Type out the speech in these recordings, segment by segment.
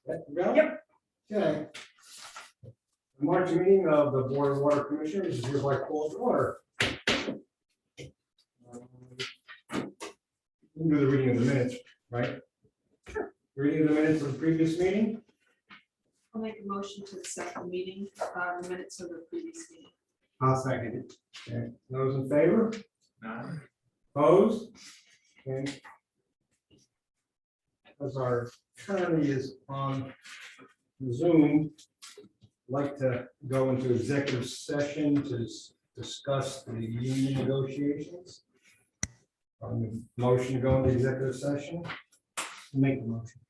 Yep. Okay. The March meeting of the Board of Water Commissioners is hereby called to order. We'll do the reading of the minutes, right? Sure. Reading of the minutes of the previous meeting. I'll make a motion to accept the meeting, minutes of the previous meeting. I'll second it. Okay. Those in favor? Aye. Opposed? Okay. As our attorney is on Zoom, I'd like to go into executive session to discuss the union negotiations. Motion to go into executive session. Make the motion.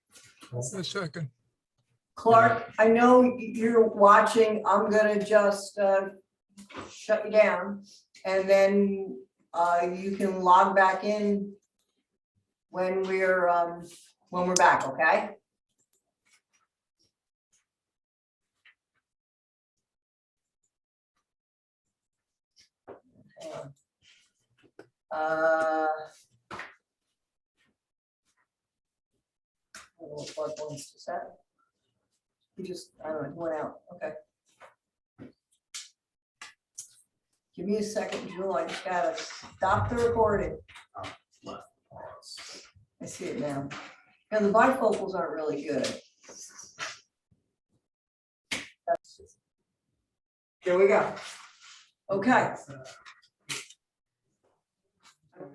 A second. Clark, I know you're watching. I'm gonna just shut you down. And then you can log back in when we're back, okay? Hang on. I don't know what Clark wants to say. He just, I don't know, he went out, okay. Give me a second, Jewel, I just gotta stop the recording. I see it now. And the bifocals aren't really good. Here we go. Okay.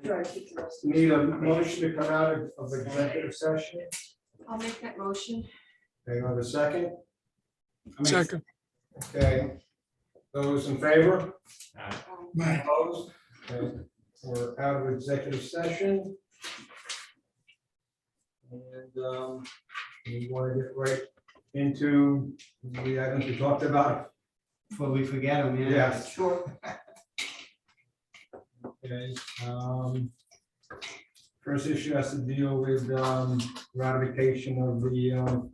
Try to keep the rest of Need a motion to come out of executive session. I'll make that motion. Okay, on the second. Second. Okay. Those in favor? Aye. Opposed? Okay. We're out of executive session. And we want to get right into the items we talked about. Before we forget them, yeah. Yes. Sure. Okay. First issue has to deal with ratification of the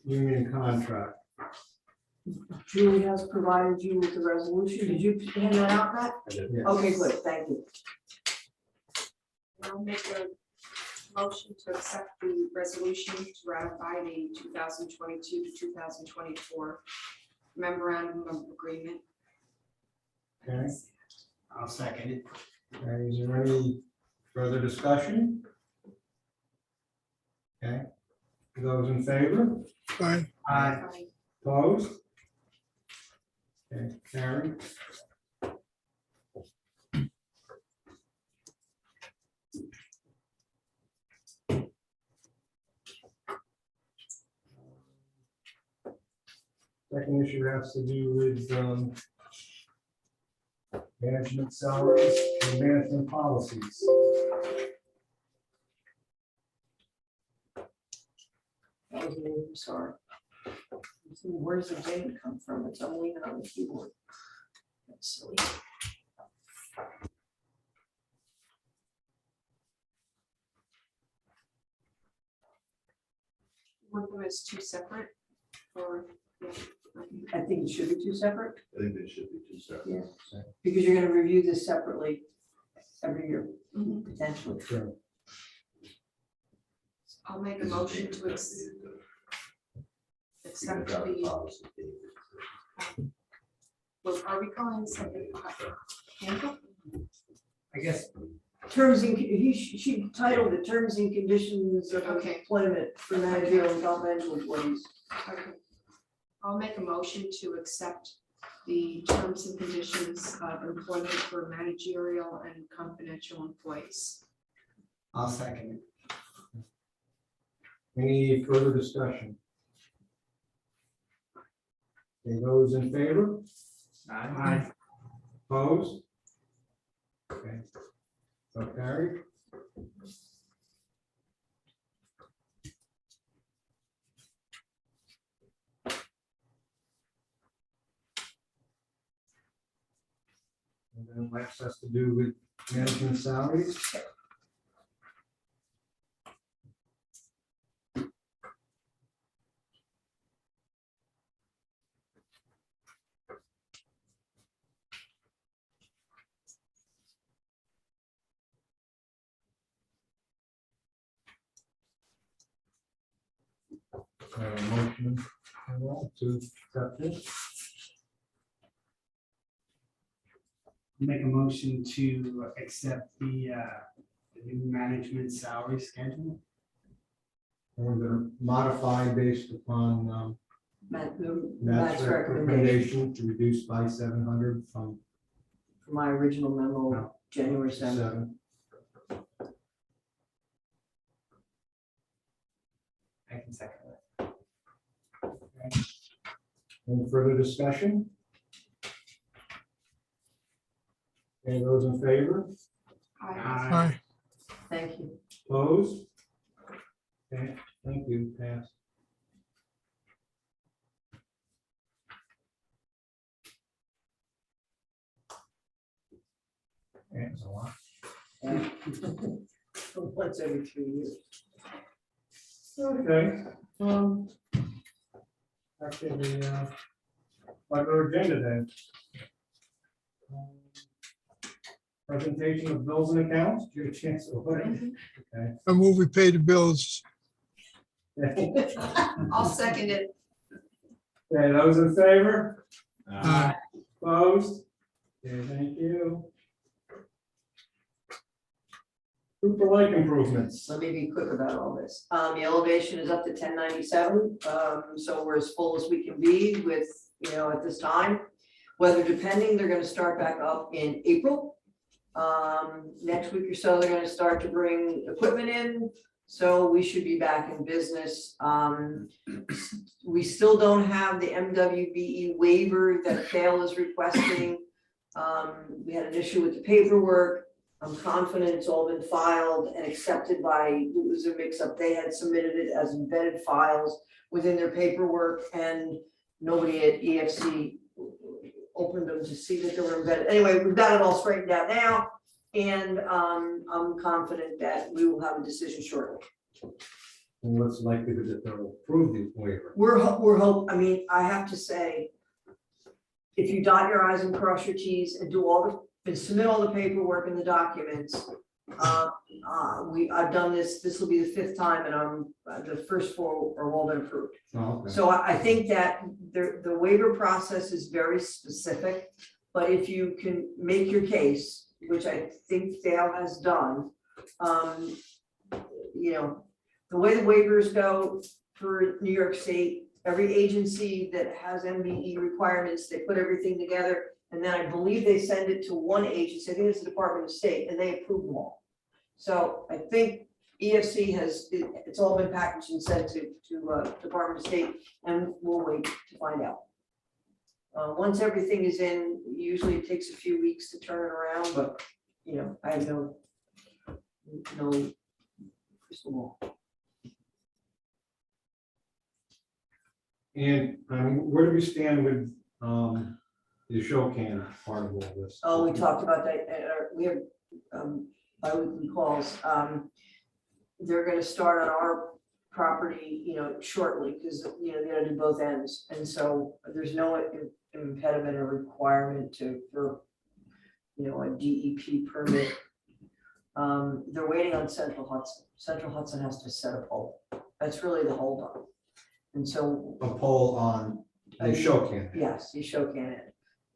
union contract. Julie has provided you with the resolution. Did you hand that out, Matt? Yes. Okay, good, thank you. I'll make a motion to accept the resolution to ratify the 2022 to 2024 memorandum of agreement. Okay. I'll second it. Okay, is there any further discussion? Okay. Those in favor? Aye. Aye. Opposed? Okay, carried. Second issue has to do with management salaries and management policies. That was me, I'm sorry. Where's the date come from? It's only even on the keyboard. That's silly. Want them as two separate or? Yeah. I think it should be two separate, I think they should be two separate. because you're gonna review this separately every year, Mhm. potentially. Sure. I'll make a motion to accept the, what are we calling this? Handbook? I guess, Terms and, she titled it Terms and Conditions of Okay. Employment for Managerial and Confidential Employees. Okay. I'll make a motion to accept the terms and conditions of employment for managerial and confidential employees. I'll second it. Any further discussion? Okay, those in favor? Aye. Opposed? Okay. So carried. And then next has to do with management salaries. Motion to accept this. Make a motion to accept the new management salary schedule. And we're gonna modify based upon Matt's Matt's recommendation recommendation to reduce by 700 from from my original memo, January 7th. 7. I can second that. Any further discussion? Any those in favor? Aye. Thank you. Opposed? Okay, thank you, pass. Okay, that's a lot. Once every 3 years. Okay, actually, like our agenda then. Presentation of bills and accounts, do you have a chance to look at it? I move we pay the bills. Okay. I'll second it. Okay, those in favor? Aye. Opposed? Okay, thank you. Cooper Lake improvements. Let me be quick about all this. The elevation is up to 1097, so we're as full as we can be with, at this time. Weather depending, they're gonna start back up in April. Next week or so, they're gonna start to bring equipment in, so we should be back in business. We still don't have the MWBE waiver that Dale is requesting. We had an issue with the paperwork. I'm confident it's all been filed and accepted by, it was a mix-up. They had submitted it as embedded files within their paperwork, and nobody at EFC opened them to see that they were embedded. Anyway, we've got it all straightened out now, and I'm confident that we will have a decision shortly. And what's likely that they'll approve the waiver? I mean, I have to say, if you dot your i's and cross your t's and do and submit all the paperwork and the documents, I've done this will be the 5th time, and the first 4 are all been approved. Oh, okay. So I think that the waiver process is very specific, but if you can make your case, which I think Dale has done, the way the waivers go for New York State, every agency that has MBE requirements, they put everything together, and then I believe they send it to one agency, I think it's the Department of State, and they approve them all. So I think EFC it's all been packaged and sent to Department of State, and we'll wait to find out. Once everything is in, usually it takes a few weeks to turn it around, but, I have no crystal ball. And where do we stand with the show can part of all this? Oh, we talked about that, we have bi-weekly calls. They're gonna start on our property, shortly, because, they gotta do both ends. And so there's no impediment or requirement for a DEP permit. They're waiting on Central Hudson. Central Hudson has to set a pole. That's really the holdup. And so, A poll on the show can. yes, you show can end.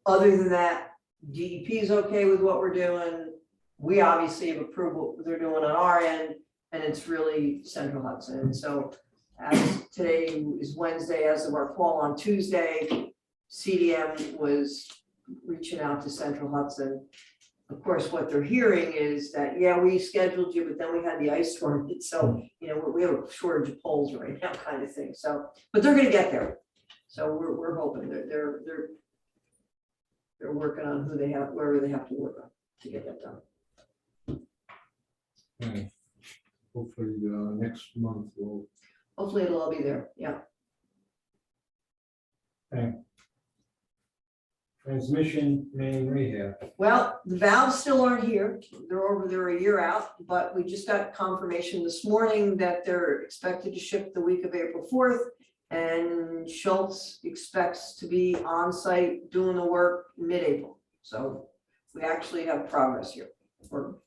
Other than that, DEP is okay with what we're doing. We obviously have approved what they're doing on our end, and it's really Central Hudson. And so, as today is Wednesday, as of our call on Tuesday, CDM was reaching out to Central Hudson. Of course, what they're hearing is that, yeah, we scheduled you, but then we had the ice storm. So, we have a shortage of poles right now, kind of thing. So, but they're gonna get there. So we're hoping they're working on wherever they have to work on to get that done. Okay. Hopefully, next month we'll. Hopefully it'll all be there, yeah. Okay. Transmission main rehab. Well, the valves still aren't here. They're a year out, but we just got confirmation this morning that they're expected to ship the week of April 4th. And Schultz expects to be on site doing the work mid-April. So we actually have progress here, or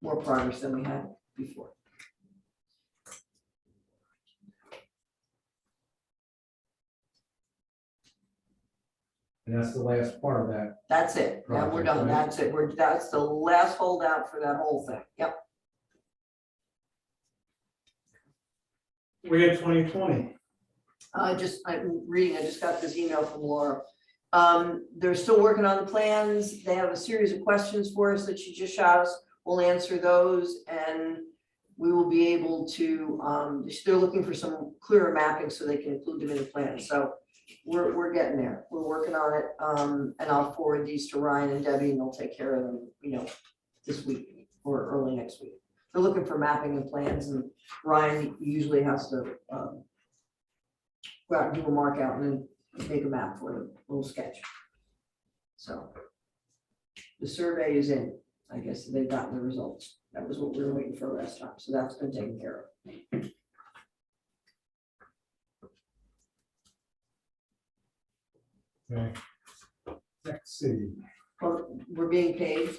more progress than we had before. And that's the last part of that. That's it. Now we're Project, done. right? That's it. That's the last holdout for that whole thing. Yep. We had 2020. I'm reading, I just got this email from Laura. They're still working on the plans. They have a series of questions for us that she just shot us. We'll answer those and we will be able to, they're looking for some clearer mapping so they can include them in the plan. So we're getting there. We're working on it. And I'll forward these to Ryan and Debbie and they'll take care of them, this week or early next week. They're looking for mapping and plans and Ryan usually has to, go out and do a mark out and then make a map for them, a little sketch. So the survey is in, I guess they've gotten the results. That was what we were waiting for last time, so that's been taken care of. Okay. Next city. Well, we're being paid.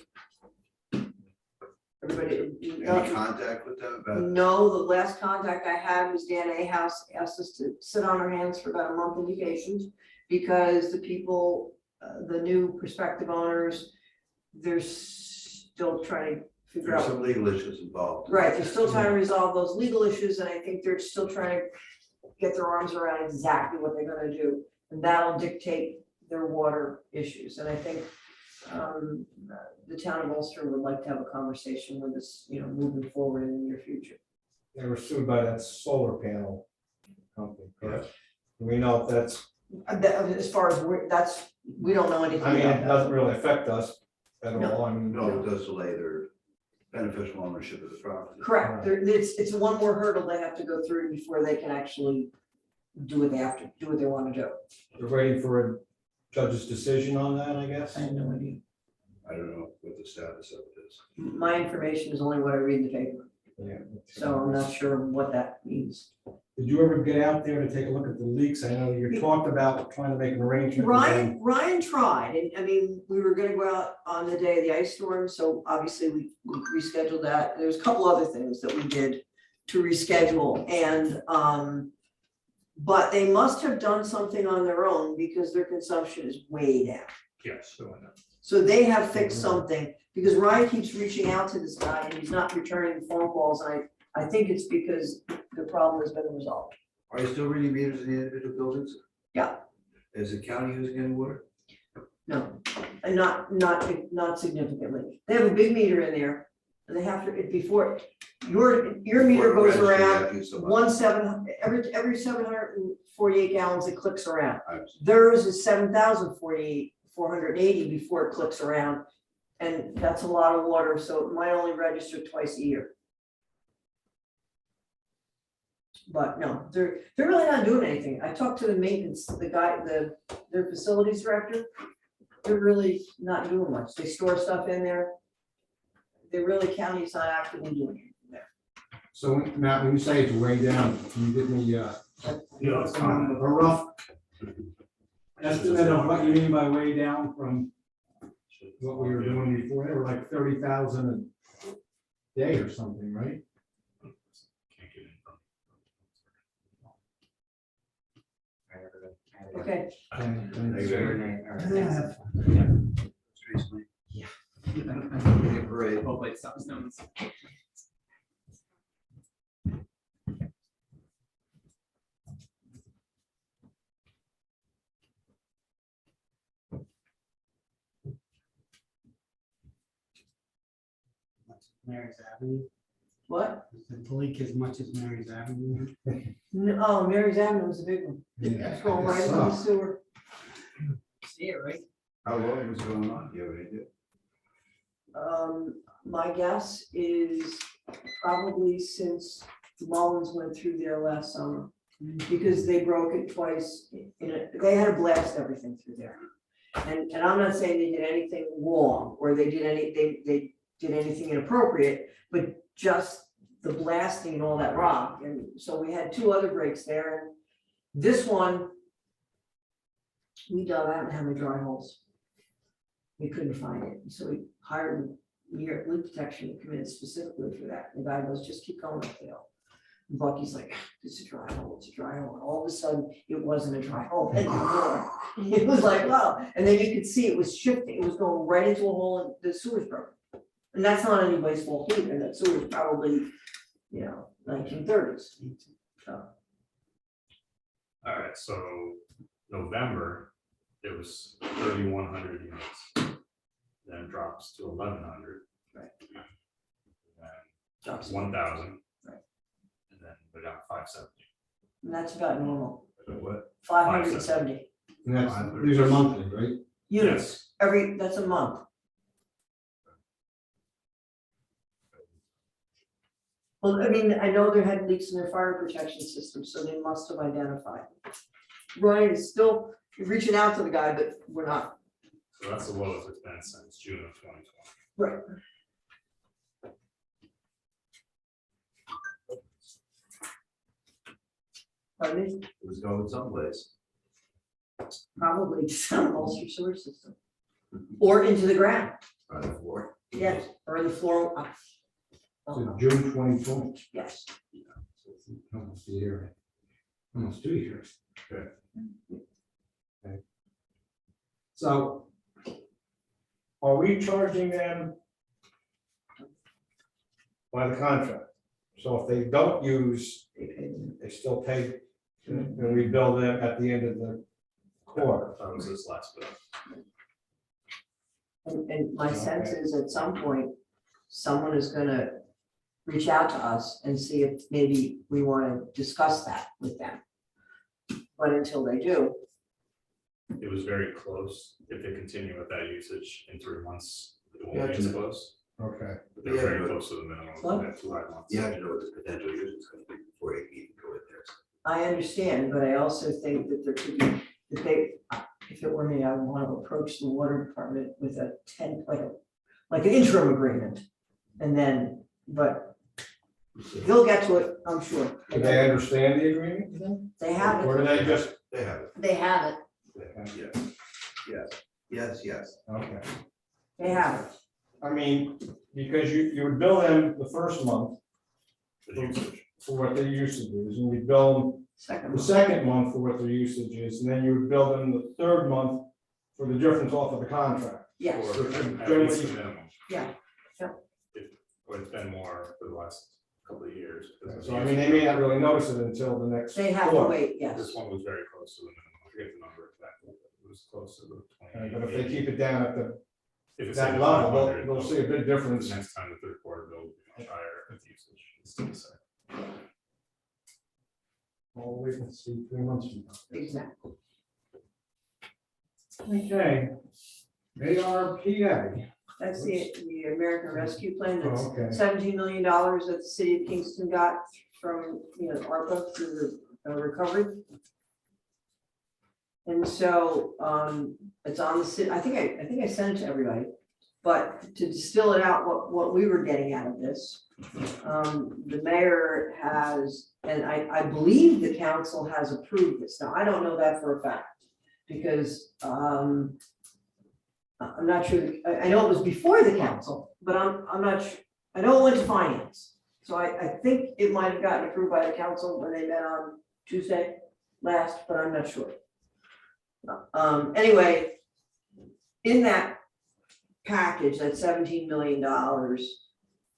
Everybody. Any contact with them about? No, the last contact I had was Dan Ahouse asked us to sit on our hands for about a month in vacations because the people, the new prospective owners, they're still trying to figure There's out. some legal issues involved. Right, they're still trying to resolve those legal issues and I think they're still trying to get their arms around exactly what they're gonna do. And that'll dictate their water issues. And I think the town of Ulster would like to have a conversation with us, moving forward in the near future. They were sued by that solar panel company, correct? Do we know if that's, As far as we don't know anything I mean, about it that. doesn't really affect us at No. all. I mean, No, it does delay their beneficial ownership of the property. Correct, it's one more hurdle they have to go through before they can actually do what they have to, do what they want to do. They're waiting for a judge's decision on that, I guess. I have no idea. I don't know what the status of it is. My information is only what I read in the paper, Yeah. so I'm not sure what that means. Did you ever get out there to take a look at the leaks? I know you talked about trying to make an arrangement. with them. Ryan tried, and I mean, we were gonna go out on the day of the ice storm, so obviously we rescheduled that. There's a couple other things that we did to reschedule and, but they must have done something on their own because their consumption is way down. Yes, so I know. So they have fixed something, because Ryan keeps reaching out to this guy and he's not returning phone calls, and I think it's because the problem has been resolved. Are you still reading meters in the individual buildings? Yeah. Is the county using any water? No, and not significantly. They have a big meter in there, and they have to, before, your meter goes Registry, around after you so much. every 748 gallons it clicks around. I- Theirs is 7,480 before it clicks around, and that's a lot of water, so it might only register twice a year. But no, they're really not doing anything. I talked to the maintenance, their facilities director. They're really not doing much. They store stuff in there. County's not actively doing anything there. So Matt, when you say it's way down, can you give me a rough estimate of what you mean by way down from what we were doing before? They were like 30,000 a day or something, right? Okay, Yeah. Parade. Both like stones. Mary's Avenue, what? is the leak as much as Mary's Avenue? No, oh, Mary's Avenue was a big one. Yeah, It's going right into the sewer. See it, right? How long was going on? Do you have any idea? My guess is probably since Mullins went through there last summer, because they broke it twice. They had to blast everything through there. And I'm not saying they did anything wrong, or they did anything inappropriate, but just the blasting and all that rock. And so we had two other breaks there, and this one, we dug, I don't have any dry holes. We couldn't find it, so we hired New York Leak Protection to come in specifically for that. The guy goes, just keep going up the hill. Bucky's like, it's a dry hole, it's a dry hole. And all of a sudden, it wasn't a dry hole anymore. It was like, wow. And then you could see it was shifting. It was going right into a hole in the sewers broke. And that's not anybody's fault either. That sewer's probably, 1930s. So, All right, so November, it was 3,100 units. Then it drops to 1,100. Right. And drops. then 1,000. Right. And then we're down to 570. And that's about normal. So what? 570 And that's, these are monthly, right? units. That's a month. Well, I mean, I know there had leaks in their fire protection system, so they must have identified. Ryan is still reaching out to the guy, but we're not. So that's the lowest it's been since June of 2020. Right. Pardon me? It was going someplace. Probably some ulcer sewer system. Or into the ground, On the floor. yes, or in the floor. So June 2020. Yes, Almost a year. Almost 2 years. Okay. Okay. So are we charging them by the contract? So if they don't use, they paid them. they still pay, and we bill them at the end of the quarter. That was this last bill. And my sense is at some point, someone is gonna reach out to us and see if maybe we wanna discuss that with them. But until they do, It was very close. If they continue with that usage in 3 months, it Yeah, won't be as close. Okay. But they're Yeah, very but- close to the minimum. What? That 2 hard months. You have to know what the potential use is going to be before you even go in there. I understand, but I also think that there could be, that they, if it were me, I would want to approach the water department with a 10, like an interim agreement. And then, but he'll get to it, I'm sure. Do they understand the agreement then? They have Or it, do they just? They have it. they have it, Yes. Okay. they have it. I mean, because you would bill them the first month The usage. for what their usage is, and we bill them Second the one. second month for what their usage is, and then you would bill them the third month for the difference off of the contract. Yes, Or at least the minimum. yeah, But it's been more for the last couple of years. because of So the I mean, they may not really notice it until the next. they have to quarter. wait, yes. This one was very close to the minimum. I forget the number exactly, but it was close to the 20. But if they keep it down at If it's that at level, 500, they'll see a big the difference. next time the third quarter bill will be much higher if the usage is still the same. Well, wait and see 3 months from now. Exactly. Okay. ARPA. That's the American Rescue Plan, that's Oh, okay. $17 million that the city of Kingston got from, ARPA through the recovery. And so, it's on the city, I think I sent it to everybody, but to distill it out, what we were getting out of this. The mayor has, and I believe the council has approved this. Now, I don't know that for a fact, because, I'm not sure, I know it was before the council, but I'm not sure, I know it went to finance. So I think it might have gotten approved by the council when they met on Tuesday last, but I'm not sure. Anyway, in that package, that $17 million,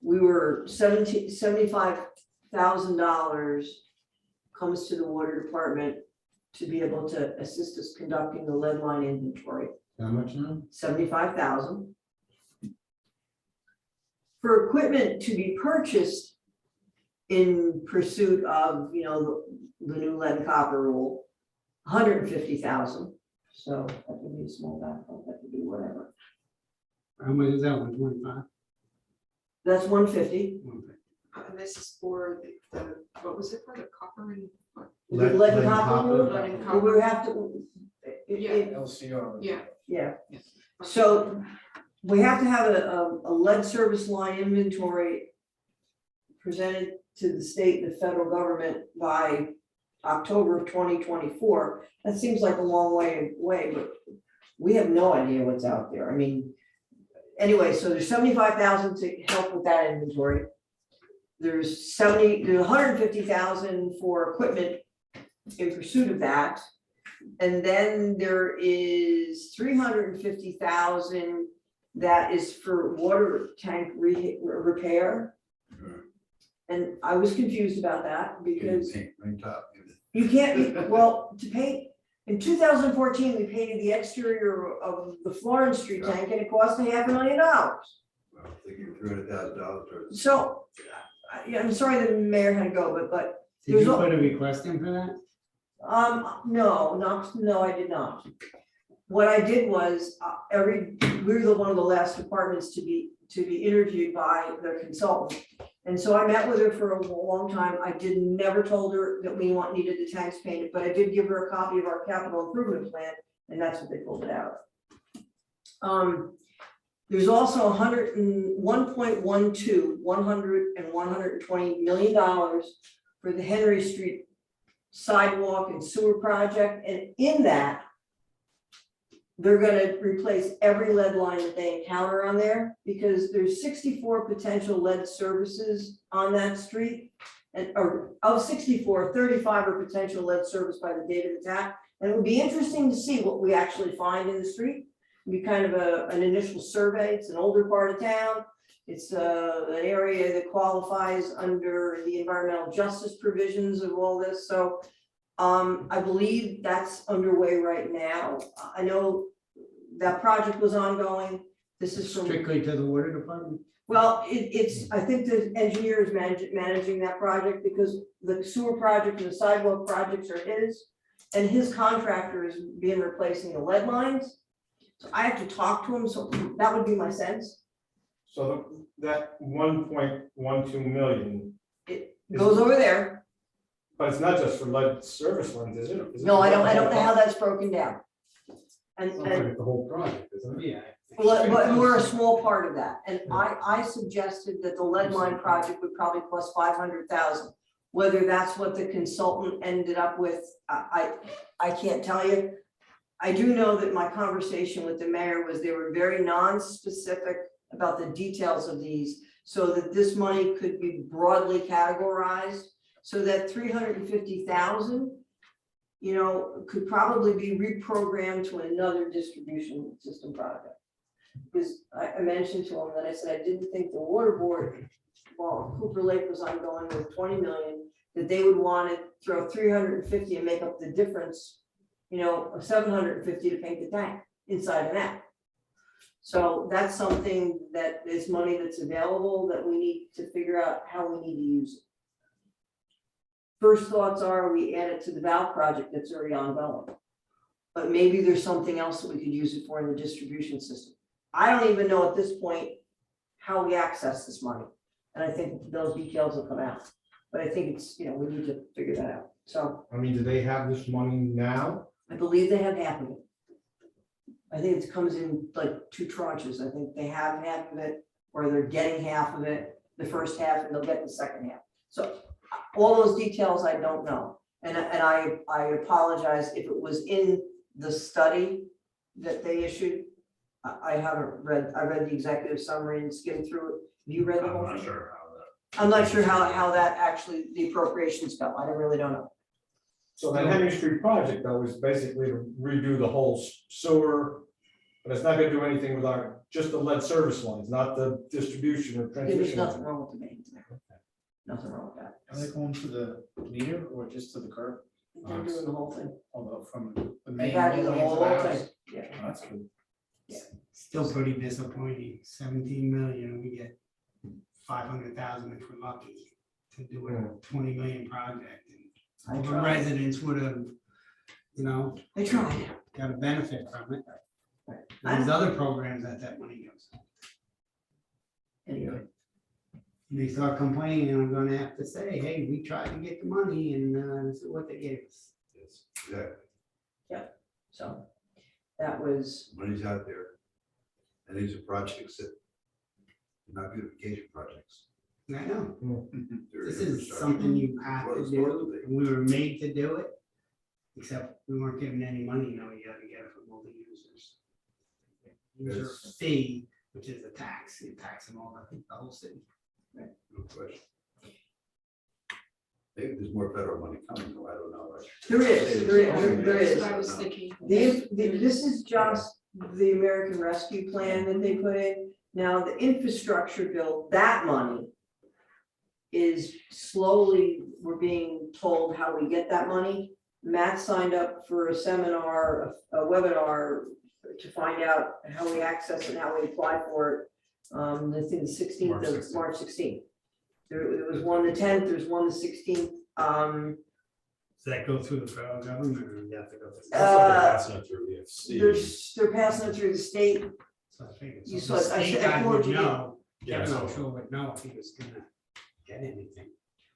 we were $75,000 comes to the water department to be able to assist us conducting the lead line inventory. How much now? 75,000. For equipment to be purchased in pursuit of, the new lead and copper rule, 150,000. So that would be a small backhoe, that would be whatever. How much is that, 125? That's 150. And this is for the, what was it for, the copper and what? Lead and copper. Lead and Well, we copper. have to. LCR. Yeah. Yeah, so we have to have a lead service line inventory presented to the state and the federal government by October of 2024. That seems like a long way away, but we have no idea what's out there. I mean, anyway, so there's 75,000 to help with that inventory. there's 150,000 for equipment in pursuit of that. And then there is 350,000 that is for water tank repair. And I was confused about that because Ring top. you can't, well, to paint, in 2014, we painted the exterior of the Florence Street tank and it cost $500,000. Well, thinking $300,000. So, I'm sorry the mayor had to go, but Did you put a request in for that? no, I did not. What I did was, we were one of the last departments to be interviewed by the consultant. And so I met with her for a long time. I never told her that we needed the tanks painted, but I did give her a copy of our capital improvement plan, and that's what they pulled it out of. There's also 100 and $120 million for the Henry Street sidewalk and sewer project, and in that, they're gonna replace every lead line that they encounter on there, because there's 64 potential lead services on that street. And, or of 64, 35 are potential lead service by the date of attack. And it would be interesting to see what we actually find in the street. It'd be kind of an initial survey. It's an older part of town. It's an area that qualifies under the environmental justice provisions of all this. So I believe that's underway right now. I know that project was ongoing. This is from, Strictly to the water department? well, I think the engineer is managing that project because the sewer project and the sidewalk projects are his. And his contractor is replacing the lead lines. So I have to talk to him, so that would be my sense. So that 1.12 million, It goes over there. but it's not just for lead service lines, is it? Is it- No, I don't know how that's broken down. And, Sounds like it's the whole project, isn't it? Yeah. but we're a small part of that. And I suggested that the lead line project would probably cost 500,000. Whether that's what the consultant ended up with, I can't tell you. I do know that my conversation with the mayor was they were very non-specific about the details of these, so that this money could be broadly categorized, so that 350,000, could probably be reprogrammed to another distribution system project. Because I mentioned to him that I said I didn't think the water board, while Cooper Lake was ongoing with 20 million, that they would want to throw 350 and make up the difference, of 750 to paint the tank inside and out. So that's something that is money that's available that we need to figure out how we need to use it. First thoughts are we add it to the valve project that's already ongoing. But maybe there's something else that we could use it for in the distribution system. I don't even know at this point how we access this money. And I think those details will come out. But I think it's, we need to figure that out. So I mean, do they have this money now? I believe they have half of it. I think it comes in like 2 tranches. I think they have half of it, or they're getting half of it, the first half, and they'll get the second half. So all those details I don't know. And I apologize if it was in the study that they issued. I haven't read, I read the executive summary and skimmed through it. Have you read the whole I'm not thing? sure how that. I'm not sure how that actually, the appropriations fell. I really don't know. So that Henry Street project, though, is basically to redo the whole sewer, but it's not gonna do anything with just the lead service lines, not the distribution or There's transmission. nothing wrong with the main. Nothing wrong with that. Are they going to the meter or just to the curb? They're doing the whole thing. Although from the They main. gotta do the all way into whole house? thing. Yeah. Oh, that's good. Still pretty disappointing, 17 million, we get 500,000 if we're lucky to do a 20 million project. I And the tried. residents would have, They tried. got a benefit from it. Right. There's other programs that money goes. Anyway, They start complaining, and I'm gonna have to say, hey, we tried to get the money and this is what they gave us. Yes. Yeah, so that was, money's out there. And these are projects that are not beautification projects. I know, They're this is infrastructure. something you have Well, to it's supposed to do, be. and we were made to do it. Except we weren't given any money, you gotta get it from all the users. User Yes. fee, which is a tax, you tax them all, the whole city. No question. Maybe there's more federal money coming, though, I don't know. There is. That's what I was thinking. This is just the American Rescue Plan that they put in. Now, the infrastructure bill, that money is slowly, we're being told how we get that money. Matt signed up for a seminar, a webinar to find out how we access it, how we apply for it. I think the 16th of March 16th. There was one the 10th, there's one the 16th. Does that go through the federal government or you have to go through? That's what they're passing it through EFC. They're passing it through the state. So I figured, You so saw the it. I state said- I guy would forwarded you. know, Yeah, I'm so- not sure would know if he was gonna get anything.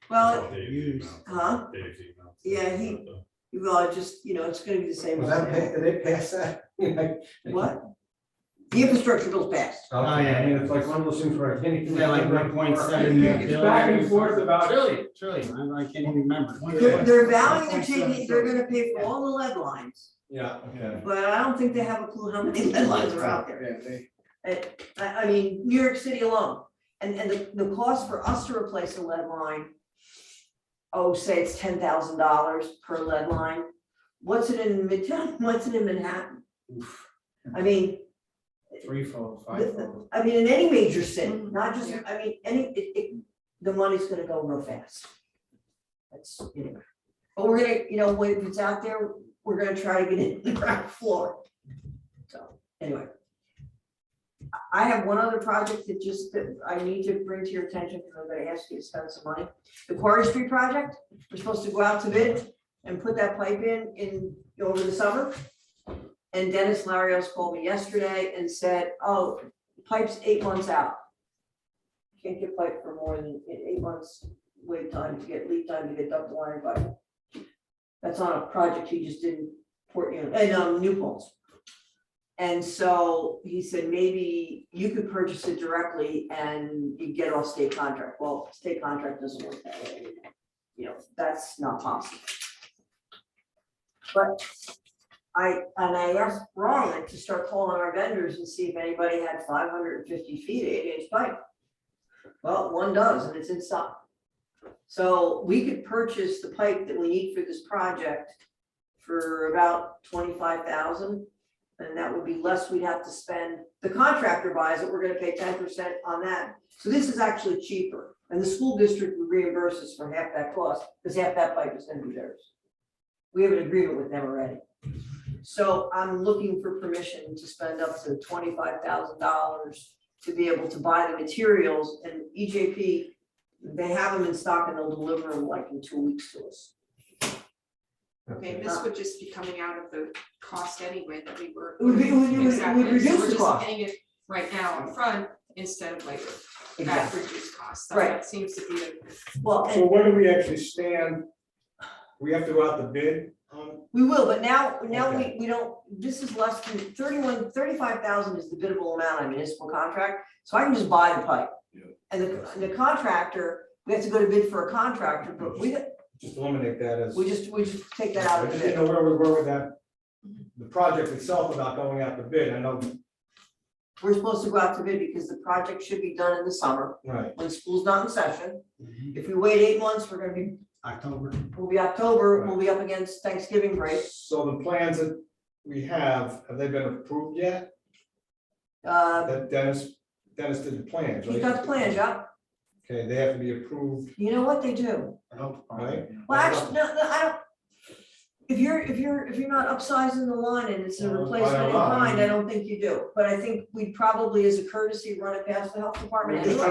Well, Dave's email. huh? Dave's email. Yeah, well, just, it's gonna be the same. Was as that, now. did they pass that? What? The infrastructure bill's passed. Okay, I mean, it's like one of those things where I can't even. Yeah, like 1.7 It's back and forth about. Truly, I can't even remember. They're vowing they're gonna pay for all the lead lines, Yeah, okay. but I don't think they have a clue how many lead lines are out there. Yeah, I mean, New York City alone, and the cost for us to replace a lead line. Oh, say it's $10,000 per lead line. What's it in Midtown? What's it in Manhattan? I mean, threefold, fivefold. I mean, in any major city, not just, I mean, the money's gonna go real fast. That's, but we're gonna, when it's out there, we're gonna try to get it in the ground floor. So, anyway. I have one other project that I need to bring to your attention, because I'm gonna ask you to spend some money. The Quarry Street project, we're supposed to go out to bid and put that pipe in over the summer. And Dennis Larios called me yesterday and said, oh, pipe's 8 months out. Can't get pipe for more than 8 months wait time to get lead time to get ductile iron pipe. That's on a project he just did in New Paltz. And so he said, maybe you could purchase it directly and you get off state contract. Well, state contract doesn't work that way. That's not possible. But I asked Ron to start calling our vendors and see if anybody had 550 feet 8-inch pipe. Well, one does, and it's in stock. So we could purchase the pipe that we need for this project for about 25,000. And that would be less we'd have to spend. The contractor buys it, we're gonna pay 10% on that. So this is actually cheaper. And the school district would reimburse us for half that cost, because half that pipe is gonna be theirs. We have an agreement with them already. So I'm looking for permission to spend up to $25,000 to be able to buy the materials, and EJP, they have them in stock and they'll deliver them like in 2 weeks to us. Okay, this would just be coming out of the cost anyway that we were. It would Exactly. So reduce we're the just cost. Paying it right now up front instead of later. That Exactly. reduced cost. So Right. that seems to be the. Well, So and where do we actually stand? We have to go out the bid we will, but now Okay. we don't, this is less than 35,000 is the biddable amount on municipal contract, so I can just buy the pipe. Yeah. And the contractor, we have to go to bid for a contractor, but we just eliminate that as. just take that out I of the just didn't bid. know where we were with that, the project itself about going out the bid. I know, We're supposed to go out to bid because the project should be done in the summer, right. when school's not in session. Mhm. If we wait 8 months, October. we'll be October, we'll be up against Thanksgiving break. So the plans that we have they been approved yet? That Dennis did the plans, right? He's got the plans, yeah, Okay, they have to be approved, you know what they do? right? Well, actually, no, I don't. If you're not upsizing the line and it's a Well, I replacement in don't know. kind, I don't think you do, but I think we'd probably, as a courtesy, run it past the health I'm department just anyway.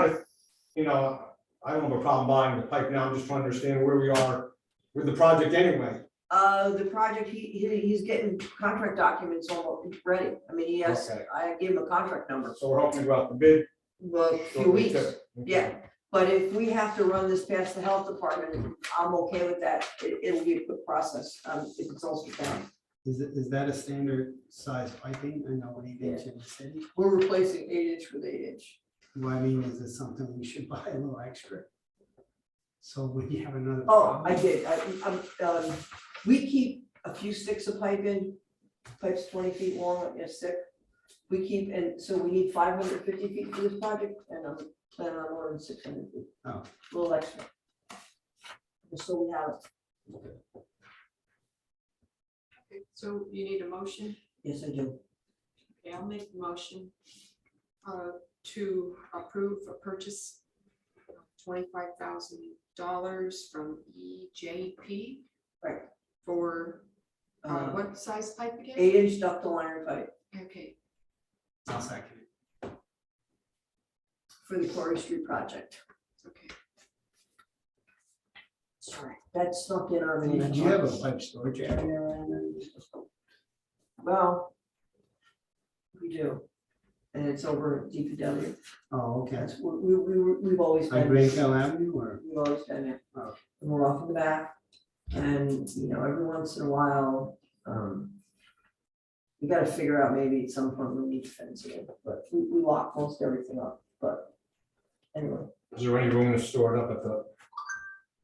trying to, I don't have a problem buying the pipe now, I'm just trying to understand where we are with the project anyway. The project, he's getting contract documents almost ready, I mean, Okay. I gave him a contract number, So we're hoping to go out the bid. a few shortly, weeks, too. Okay. yeah. But if we have to run this past the health department, I'm okay with that, it'll be a quick process, if it's Ulster County. Is that a standard size piping? I know 8-inch in the city. We're replacing 8-inch with 8-inch. Well, I mean, is it something we should buy a little extra? So when you have another. Oh, problem- I did, we keep a few sticks of pipe in, pipe's 20 feet long, a stick. We keep, and so we need 550 feet for this project, and I'm planning on ordering 600 feet. Oh. A little extra. just so we have it. Okay, so you need a motion? Yes, I do. Okay, I'll make the motion to approve a purchase of $25,000 from EJP. Right. For what size pipe again? 8-inch ductile iron pipe Okay, I'll second it. for the Quarry Street project. okay. Sorry, that snuck in our meeting. Do you have a pipe storage area around there? Well, we do. And it's over at DPW. Oh, okay. That's, we've always On been, Greenville Avenue or? we've always been there. Oh. And we're off in the back. And, every once in a while, we gotta figure out maybe at some point we need to fence it in, but we lock most everything up, but anyway. Is there any room to store it up at the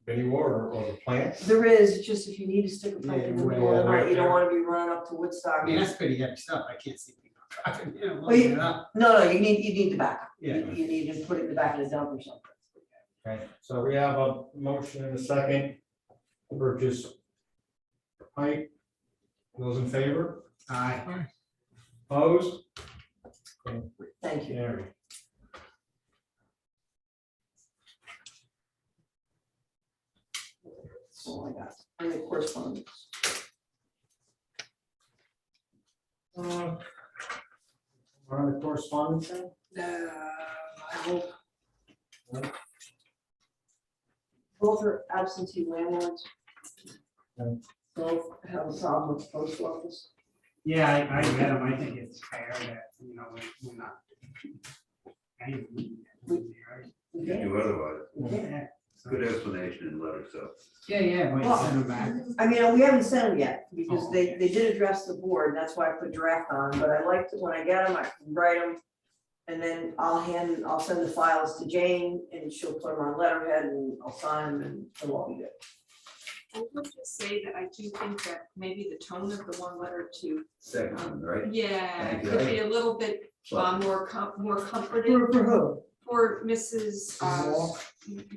venue or the plant? There is, just if you need to stick a pipe in the Yeah, middle of the right night, you don't there. wanna be running up to Woodstock. I mean, that's pretty heavy stuff. I can't see people driving, Well, you- loading it up. No, you need the backup. Yeah. You need to put it in the back of the dump or something. Okay, so we have a motion and a second to purchase pipe. Those in favor? Aye. Opposed? Thank you. Carried. Oh my God, and the correspondence. We're on the correspondence then? I hope. Both are absentee landlords. Okay. Both have a problem with the post office. Yeah, I met him. I think it's fair that, we're not. Anyway, right? We Can't can't- do otherwise. we can't. Yeah. Good explanation in letter, so. Yeah, but Well, send them back. I mean, we haven't sent them yet, because Oh, they did address the board, that's why I put draft on, but I like to, when I get them, I can write them. And then I'll send the files to Jane, and she'll put them on letterhead, and I'll sign them, and it'll all be good. I would just say that I do think that maybe the tone of the one letter to, Second one, right? yeah, Thank you. could be a little bit more comforting For who? for Mrs. Sewell?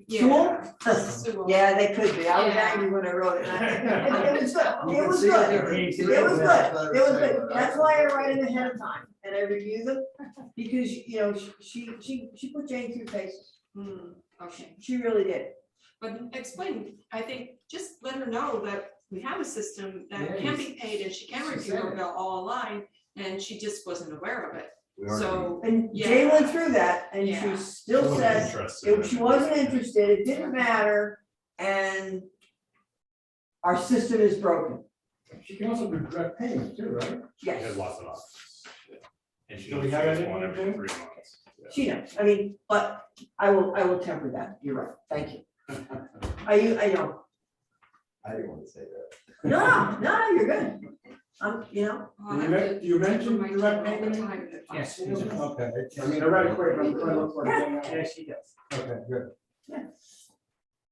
Yeah. Sewell? Sewell. Yeah, they could be, I was Yeah. angry when I wrote it, and it was good, You it can was see good. there. It was good, it was good, that's why I write it ahead of time, and I review them, because, she put Jane through paces, Hmm, okay, she really did. but explain, I think, just let her know that we have a system that Yeah, can be paid and she can she review said her it. bill all online, and she just wasn't aware of it, We are. so. And Yeah. Jane went through that, and Yeah. she still Wasn't said, interested. if she wasn't interested, it didn't matter, and our system is broken, She can also do direct payment too, right? She has yes, lots of options. Yeah. And she Do we knows have she gets anything one to every do? 3 months. Yeah. she knows, I mean, but I will temper that, you're right, thank you. I know, I didn't want to say that. no, you're good, I'll You have men- to you mentioned remind direct her all the payment? time that- Yes. Okay, I mean, I read it quick, I'm trying to look for it. Yeah, she does. Okay, good. Yeah.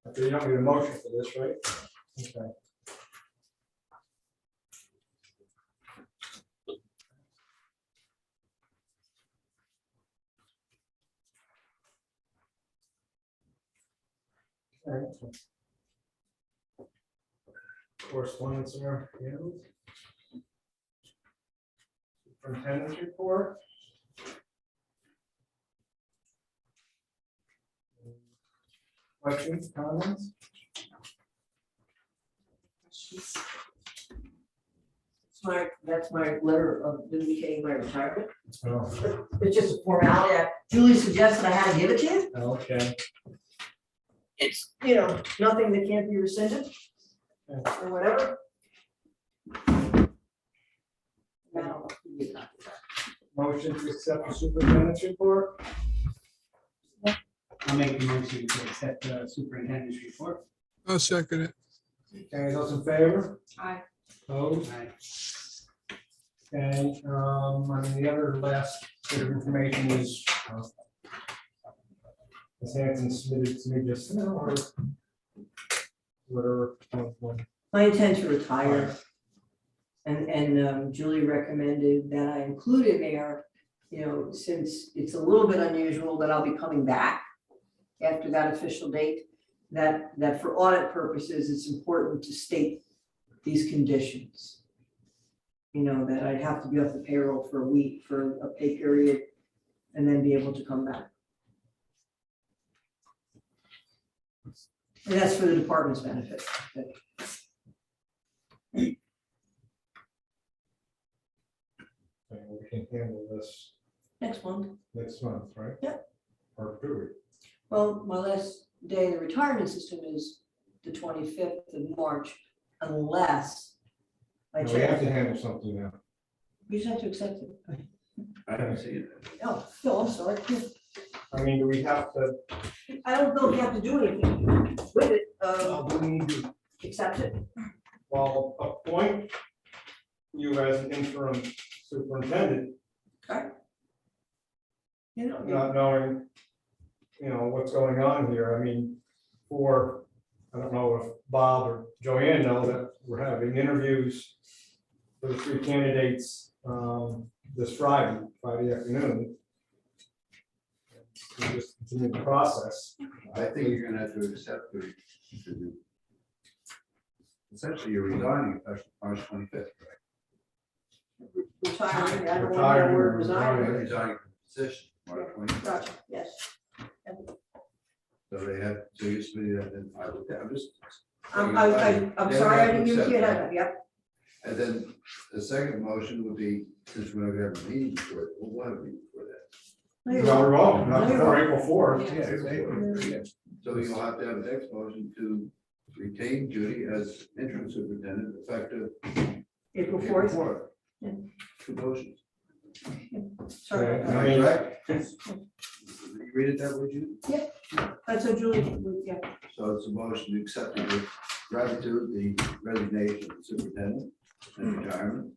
Okay, you don't need a motion for this, right? Okay. All right. Correspondence are handled. Superintendent's report. Questions, comments? She's- that's my letter of indicating my retirement, Oh, it's just a formality, Julie suggested I had to give it to you. okay. It's, nothing that can't be rescinded, or whatever. Now, you got it. Motion to accept the superintendent's report. I'll make the motion to accept the superintendent's report. I'll second it. Okay, those in favor? Aye. Opposed? Aye. Okay, I mean, the other last bit of information is, Ms. Hanson submitted to me just now, or whatever. My intent to retire. And Julie recommended that I include in there, since it's a little bit unusual that I'll be coming back after that official date, that for audit purposes, it's important to state these conditions. You know, that I'd have to be off the payroll for a week, for a pay period, and then be able to come back. And that's for the department's benefit. And we can handle this Next month. next month, right? Yep. Or do we? Well, my last day in the retirement system is the 25th of March, unless I No, we have check. to handle something now. We just have to accept it. I haven't seen it. Oh, no, I'm sorry. I mean, do we have to, I don't know if you have to do anything with it, do we need to, accept it. well, appoint you as an interim superintendent, You know, not knowing, you know, what's going on here? I mean, I don't know if Bob or Joanne know that we're having interviews for the 3 candidates this Friday afternoon. We just continue the process. I think you're gonna have to accept essentially you're resigning effective March 25th, right? retiring, I don't want to Retiring know where or resigning. You're resigning from position, March 25th. Gotcha, yes. So they had, so you submitted that, then I'm just. I'm They sorry, I have to didn't accept hear that. that, yep. And then the second motion would be, since we're gonna have a meeting before it, we'll have a meeting before that. No, you're No, we wrong. won't, not No, you're before wrong. April 4th. Yeah, it's April. So you'll have to have a next motion to retain Judy as interim superintendent effective. April 4th, 4th. Yeah. 2 motions. sorry. Yeah. Am I correct? You read it that way, Judy? That's a Julie, yeah. So it's a motion to accept with gratitude the resignation of the superintendent and retirement.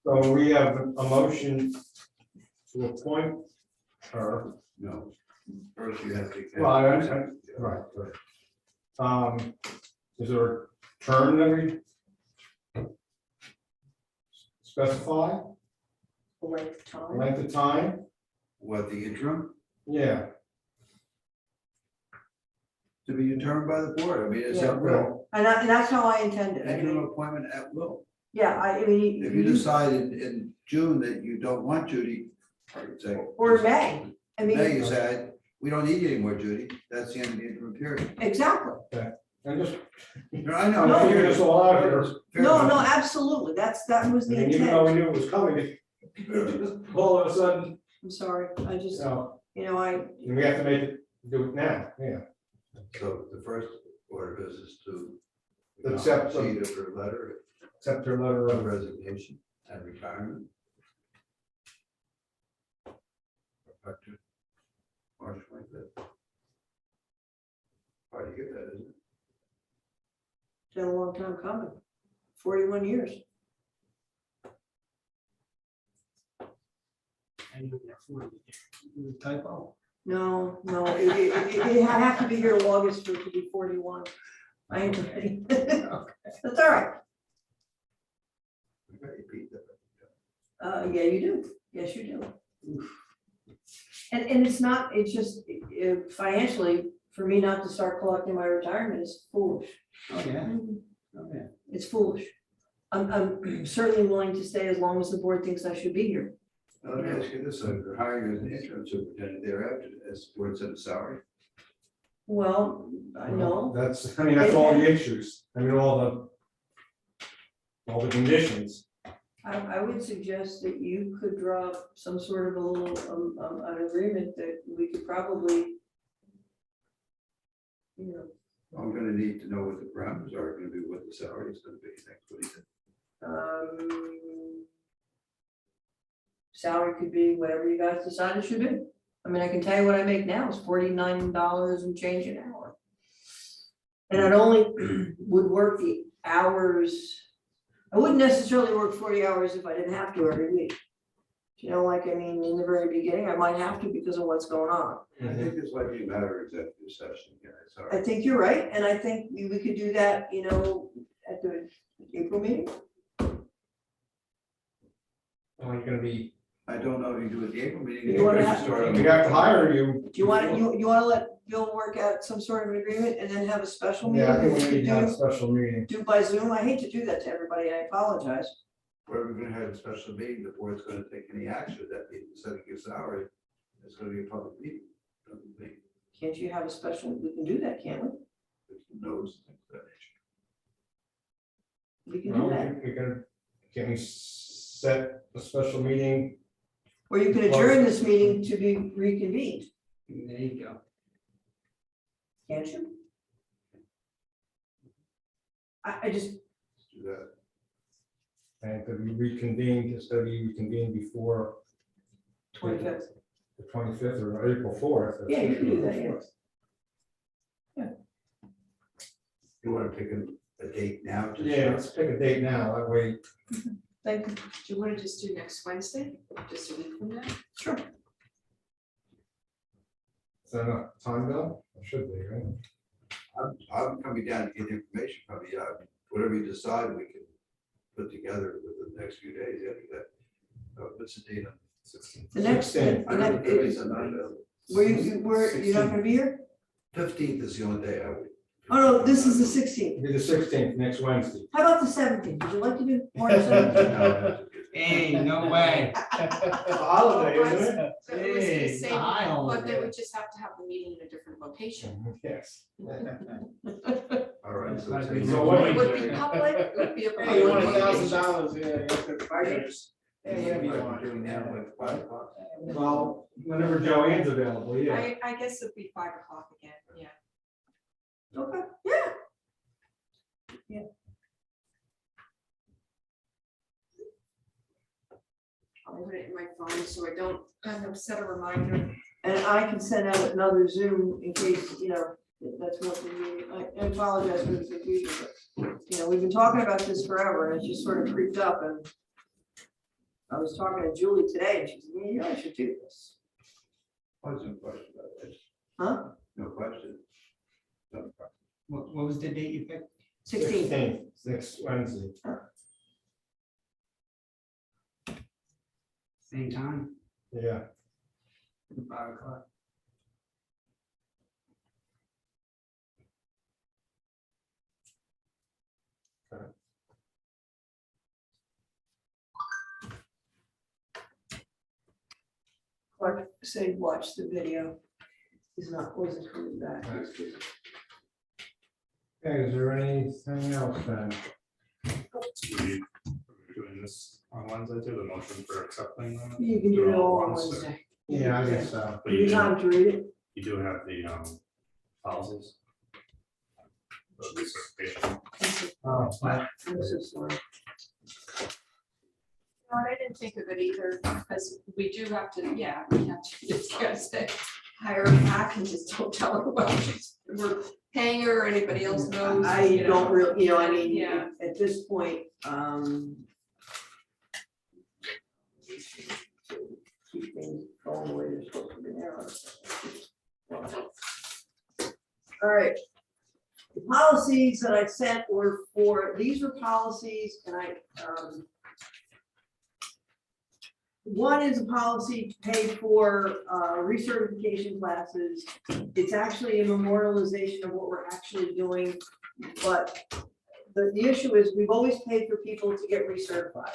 So we have a motion to appoint her. No, first you have to. Well, I understand, right. Is there a term that we specify, Length of time. length of time? What, the interim? Yeah. To be determined by the board. I mean, it's Yeah. at will. And that's how I intend it. I Interim mean, appointment at will. yeah, I mean. If you decide in June that you don't want Judy, I would say. Or May, I mean. May, you said, we don't need you anymore, Judy. That's the end of the interim period. Exactly. And just, No, I know. No. figure this all out here. Fair No, enough. absolutely. That was I the mean, even though we intent. knew it was coming, just all of a sudden, I'm sorry. I just, you know, you know, I, and we have to make it, do it now, yeah. So the first order of business to. Accept the- Receipt of her letter Accept her letter of of, resignation and retirement. Effective March 25th. Hard to get that, isn't it? it's been a long time coming. 41 years. And you get 40. Typo. No, it have to be here August for it to be 41. I ain't ready. That's all right. We got you beat that. Yeah, you do. Yes, you do. And it's not, it's just financially, for me not to start collecting my retirement is foolish. Oh, yeah. Oh, yeah. It's foolish. I'm certainly willing to stay as long as the board thinks I should be here. Now, let me ask you this, they're hiring as an interim superintendent thereafter, as the board set a salary. Well, I know. that's, I mean, that's all the issues, I mean, all the conditions. I would suggest that you could draw some sort of a little, an agreement that we could probably, you know, I'm gonna need to know what the parameters are gonna be, what the salary is gonna be next week. salary could be whatever you guys decide it should be. I mean, I can tell you what I make now is $49 and change an hour. And I'd only would work the hours. I wouldn't necessarily work 40 hours if I didn't have to every week. You know, like, I mean, in the very beginning, I might have to because of what's going on. I think this might be a matter of executive session, guys, I sorry. think you're right, and I think we could do that, you know, at the April meeting. Are you gonna be I don't know if you do it the April meeting. You wanna it's have- start on- We have to hire you. Do you want, you wanna let Bill work out some sort of an agreement and then have a special meeting? Yeah, I think we need to have a Do- special meeting. Do by Zoom? I hate to do that to everybody, I apologize. Where we're gonna have a special meeting before it's gonna take any action, that meeting, setting your salary, it's gonna be a public meeting. Doesn't think, Can't you have a special, we can do that, can't we? there's no's, things of that nature. We can Well, do that. can we set a special meeting? Or you can adjourn this meeting to be reconvened, There you go. can't you? I just, Let's do that. And could we reconvene, instead of you reconvene before 25th. the 25th or April 4th? Yeah, you can do that, yeah. You wanna pick a date now? just- Yeah, let's pick a date now, that way. Thank you. Do you want to just do next Wednesday, just a week from now? Sure. Is that enough time, Bill? It should be, right? I'm coming down to get information from you, whatever you decide, we can put together within the next few days, after that. What's the date on? 16th. The next, 16th. I know the committee's not available. were you're not gonna be here? 15th is the only day I would. Oh, no, this is the 16th. It'll be the 16th, next Wednesday. How about the 17th? Would you like to do more than 17th? Hey, no way. Holiday, isn't it? So it was Hey, the it's same, a high but they holiday. would just have to have the meeting in a different location. Yes. All right, so. Like it's- we So what- It would be public, it would be a Hey, you want public meeting. $1,000, yeah, you have to buy it. What are you doing now, like 5 o'clock? Well, whenever Joanne's available, yeah. I guess it'd be 5 o'clock again, yeah. Okay, yeah. I'll put it in my phone so I don't kind of set a reminder. And I can send out another Zoom in case, that's what we need. I apologize for the confusion, but, we've been talking about this forever and it just sort of creeped up and I was talking to Julie today and she said, yeah, you really should do this. What's the question about this? Huh? No question. No question. What was the date you picked? 16th. Next Wednesday. Same time, Yeah. 5 o'clock. Clark said, watch the video. Wasn't coming back. Okay, is there anything else then? We're doing this on Wednesday too, the motion for accepting. You can do it all on once, Wednesday. Yeah, I guess so. But Give you you do, time to read it. you do have the policies. The recertification. Oh, I'm so sorry. No, I didn't think of it either, because we do have to, yeah, we have to discuss it. Hire her back and just don't tell her, well, we're paying her or anybody else knows. I don't really, Yeah. at this point, keep things going the way they're supposed to be now. All right. The policies that I sent were these were policies and one is a policy to pay for recertification classes. It's actually a memorialization of what we're actually doing, but the issue is we've always paid for people to get recertified.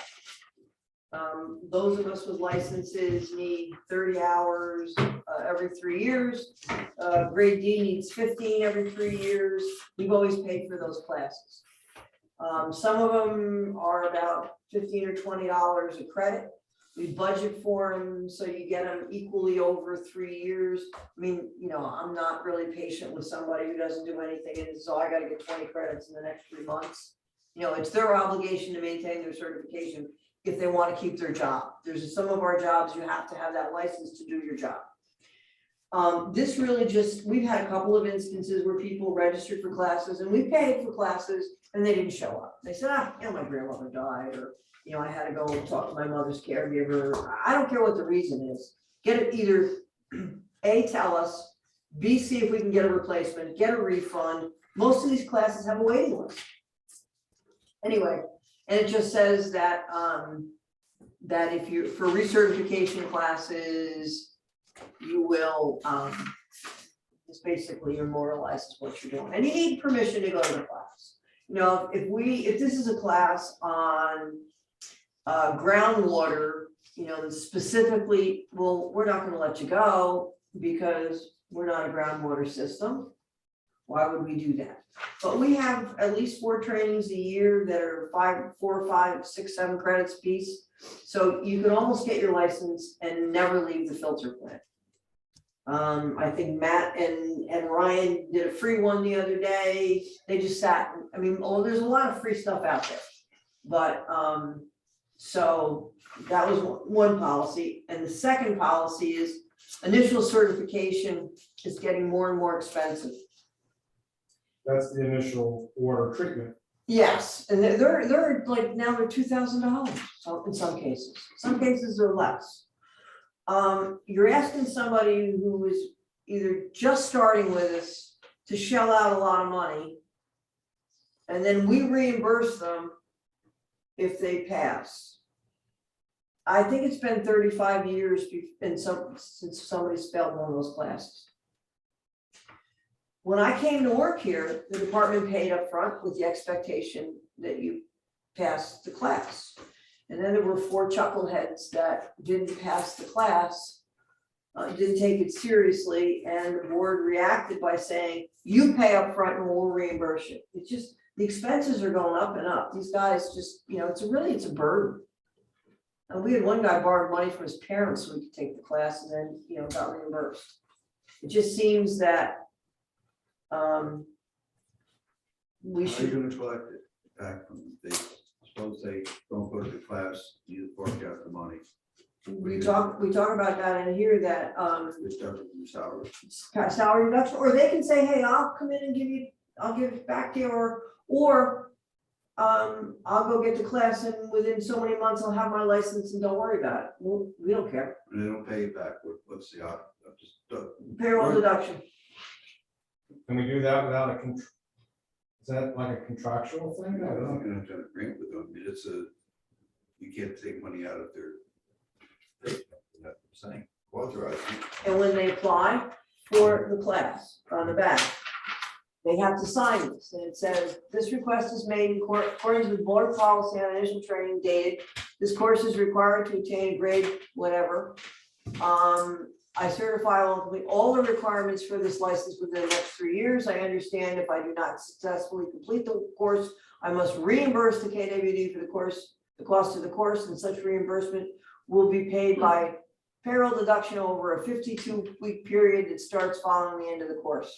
Those of us with licenses need 30 hours every 3 years. Grade D needs 15 every 3 years. We've always paid for those classes. Some of them are about $15 or $20 a credit. We budget for them, so you get them equally over 3 years. I mean, I'm not really patient with somebody who doesn't do anything, and so I gotta get 20 credits in the next 3 months. It's their obligation to maintain their certification if they want to keep their job. There's some of our jobs, you have to have that license to do your job. This really we've had a couple of instances where people registered for classes and we paid for classes and they didn't show up. They said, my grandmother died, or I had to go and talk to my mother's caregiver. I don't care what the reason is. Get it either A, tell us, B, see if we can get a replacement, get a refund. Most of these classes have a waiting list. Anyway, and it just says that that if you, for recertification classes, you will, it's basically your moral license, what you're doing, and you need permission to go to the class. You know, if this is a class on groundwater, you know, specifically, well, we're not gonna let you go because we're not a groundwater system. Why would we do that? But we have at least 4 trainings a year that are 4, 5, 6, 7 credits piece. So you can almost get your license and never leave the filter plant. I think Matt and Ryan did a free one the other day. They just sat, I mean, oh, there's a lot of free stuff out there. But, so that was one policy. And the second policy is initial certification is getting more and more expensive. That's the initial water treatment. Yes, and they're like now they're $2,000, so in some cases they're less. You're asking somebody who is either just starting with us to shell out a lot of money. And then we reimburse them if they pass. I think it's been 35 years since somebody's failed one of those classes. When I came to work here, the department paid up front with the expectation that you pass the class. And then there were 4 chuckleheads that didn't pass the class, didn't take it seriously, and the board reacted by saying, you pay up front and we'll reimburse you. It's just, the expenses are going up and up. These guys just, you know, it's a burden. And we had one guy borrowed money from his parents so we could take the class and then, you know, got reimbursed. It just seems that we How are you should, gonna collect it back from the state? Suppose they don't go to the class, you fork out the money, we talk about that in here that which doesn't do salary. salary reduction, or they can say, hey, I'll come in and I'll give it back to you, or I'll go get the class and within so many months I'll have my license and don't worry about it. We don't care. And they don't pay you back, what's the, Payroll deduction. Can we do that without is that like a contractual thing? I I'm don't not know. gonna have to have an agreement with them, I mean, you can't take money out of their. That's what I'm saying, authorize it. And when they apply for the class on the back, they have to sign this, and it says, this request is made in accordance with board policy on initial training dated. This course is required to attain a grade, whatever. I certify I will complete all the requirements for this license within the next 3 years. I understand if I do not successfully complete the course, I must reimburse the KWD for the course, the cost of the course, and such reimbursement will be paid by payroll deduction over a 52-week period that starts following the end of the course.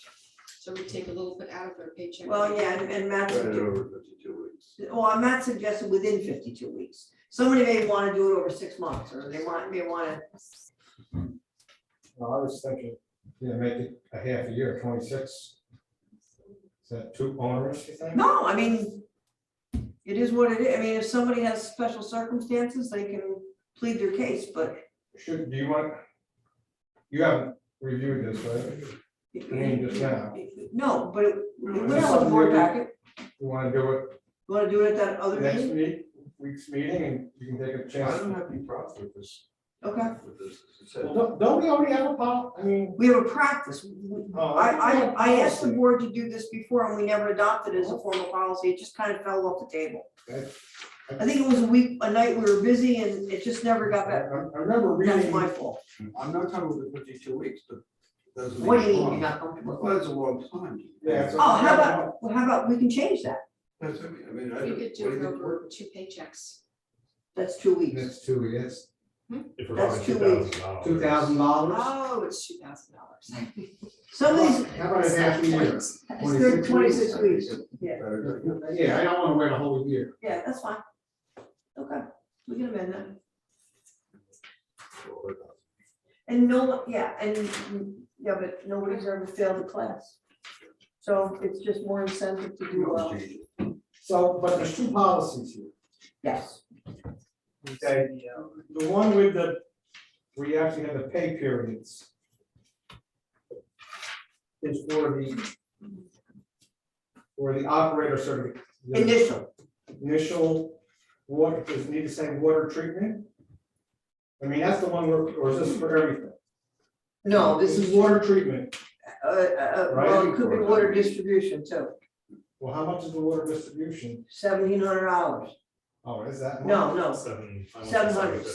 So we take a little bit out of their paycheck. Well, yeah, and Matt, Spread it over 52 weeks. well, Matt suggested within 52 weeks. Somebody may want to do it over 6 months, or they may want to. Well, I was thinking, make it a half a year, 26. Is that too onerous, you think? No, I mean, it is what it is. I mean, if somebody has special circumstances, they can plead their case, but. Do you want, you haven't reviewed this, right? I mean, just now. No, but it went out with the board packet. You want to do it You want to do it at that other next meeting? week's meeting, and you can take a I chance. don't have any problem with this. Okay, With this, as I said. Well, don't we already have a I mean. we have a practice. Oh, I asked the board to do this before and we never adopted it as a formal policy. It just kind of fell off the table. Okay. I think it was a night we were busy and it just never got better. I remember That's reading. my fault. I'm not talking about the 52 weeks, but. it doesn't What do make you it mean you're long. not comfortable? Well, that's a long time. Yeah, it's a- Oh, how about we can change that? That's, I mean, You could do it over 2 paychecks. That's 2 weeks. It's 2 weeks. If we're That's talking 2 weeks. $2,000. $2,000. Oh, it's $2,000. Some of these, How about a half a year? it's 26 weeks. Yeah, Yeah, I don't want to wait a whole year. yeah, that's fine. Okay, we can amend that. And no, yeah, but nobody's ever failed a class. So it's just more incentive to do well. So, but there's 2 policies here. Yes, Okay, the one with where you actually have the pay periods is for the operator certificate. initial. Initial water, does it need to say water treatment? I mean, that's the one where, or is this for everything? No, this is water treatment. well, it could be water distribution too, Well, how much is the water distribution? $1,700. Oh, is that? much? No, Seven. I want to say 700,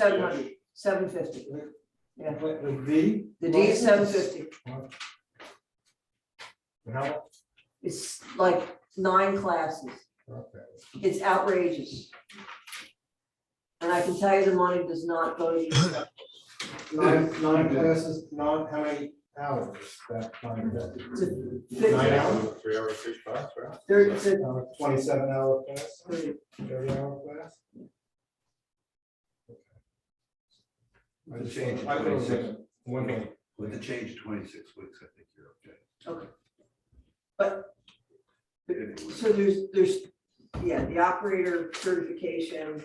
750. 750. Yeah, But the D? the D is 750. How? It's like 9 classes. Okay. It's outrageous. And I can tell you the money does not go to the Nine classes, how many hours that time? It's a 9 hours? 3 hours, 3 class, right? It's a 27-hour class, 30-hour class? With the change to I thought it was 26 one day. with the change to 26 weeks, I think you're okay. Okay. But Anyway. so there's, yeah, the operator certification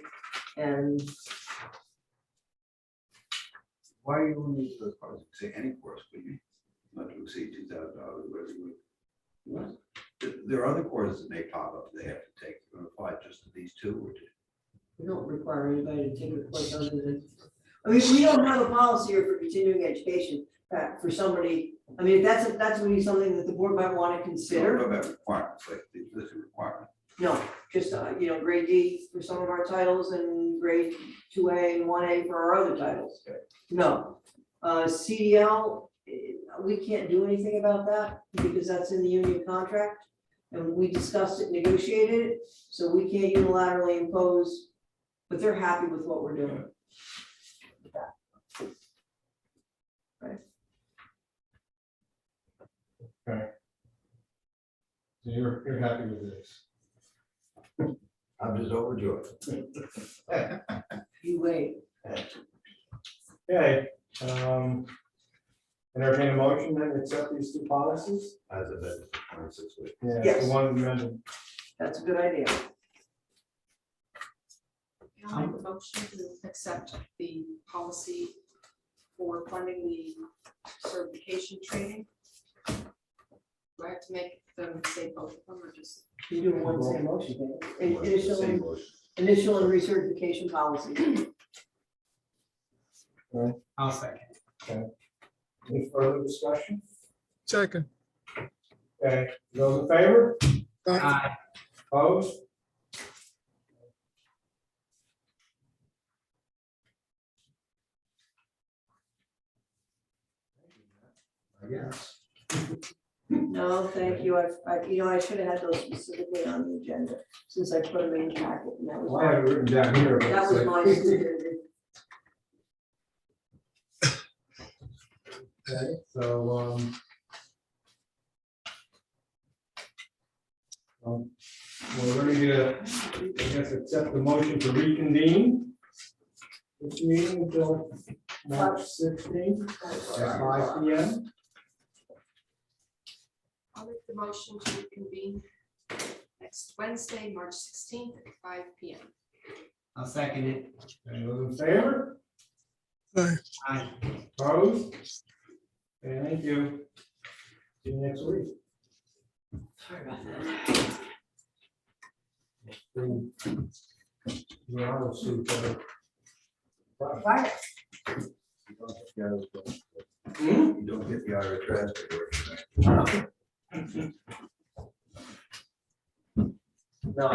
and Why are you limited to those parts? Say any course, but you not to exceed $2,000, whatever you would. There are other courses that may pop up they have to take. You're gonna apply just to these two or do? we don't require anybody to take a course other than, I mean, we don't have a policy here for continuing education for somebody. I mean, if that's really something that the board might want to consider. What about requirements, like this is a requirement? No, just, grade D for some of our titles and grade 2A and 1A for our other titles. Okay. No, CDL, we can't do anything about that because that's in the union contract. And we discussed it, negotiated it, so we can't unilaterally impose, but they're happy with what we're doing. Okay. So you're happy with this? I'm just overjoyed. You wait. Okay, entertain a motion then to accept these two policies? As of that, 26 weeks. Yeah, Yes. the one amended. That's a good idea. I'll make a motion to accept the policy for funding the certification training. Do I have to make them say both of them or just? You do one same motion, Same initial, motion. initial and recertification policy. I'll second. Any further discussion? second. Okay, those in favor? Aye. Opposed? I guess. No, thank you. I should have had those specifically on the agenda since I put them in the packet and that was. Well, I have it written down here. but That it's was like- my stupidity. Okay, so, we're ready to, I guess, accept the motion to reconvene this meeting until March 16th at 5 p.m. I'll make the motion to reconvene next Wednesday, March 16th at 5 p.m. I'll second it. And those in favor? Aye. Aye. Opposed? Okay, thank you. See you next week. Sorry about that. Yeah, I'll see you later. Right. You don't get the Irish transfer.